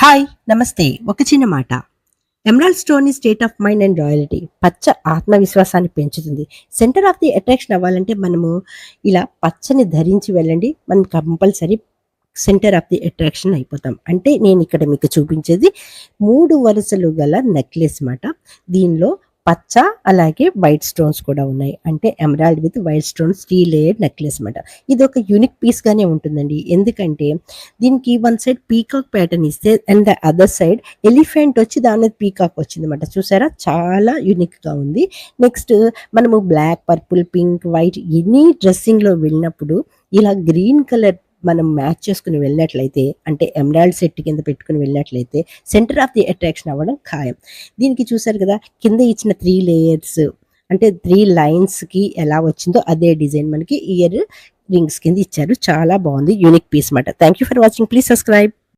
Hi నమస్తే. ఒక చిన్న మాట. Emerald stone state of mind and royalty. పచ్చ ఆత్మవిశ్వాసాన్ని పెంచుతుంది. సెంటర్ ఆఫ్ ది అట్రాక్షన్ అవ్వాలంటే మనము ఇలా పచ్చని ధరించి వెళ్ళండి. మనం compulsory centre of the attraction అయిపోతాం. అంటే నేను ఇక్కడ మీకు చూపించేది 3 వరుసలు గల నెక్లెస్ మాట. దీనిలో పచ్చ అలాగే వైట్ స్టోన్స్ కూడా ఉన్నాయి. అంటే emerald with white stones 3 layered necklace మాట. ఇది ఒక యూనిక్ పీస్ గానే ఉంటుందండి. ఎందుకంటే దీనికి వన్ సైడ్ పీకాక్ ప్యాటర్న్ ఇస్తే and the other side elephant వచ్చి దాని మీద పీకాక్ వచ్చిందన్నమాట. చూసారా, చాలా యూనిక్ గా ఉంది. నెక్స్ట్ మనము black, purple, pink, white any dressing లో వెళ్ళినప్పుడు ఇలా గ్రీన్ కలర్ మనం మ్యాచ్ చేసుకుని వెళ్ళినట్లయితే, అంటే ఎమరాల్డ్ సెట్ కింద పెట్టుకుని వెళ్ళినట్లయితే సెంటర్ ఆఫ్ ది అట్రాక్షన్ అవ్వడం ఖాయం. దీనికి చూసారు కదా, కింద ఇచ్చిన 3 లేయర్స్, అంటే 3 లైన్స్ కి ఎలా వచ్చిందో అదే డిజైన్ మనకి ఇయర్ రింగ్స్ కింద ఇచ్చారు. చాలా బాగుంది, యూనిక్ పీస్ మాట. Thank you for watching. Please subscribe.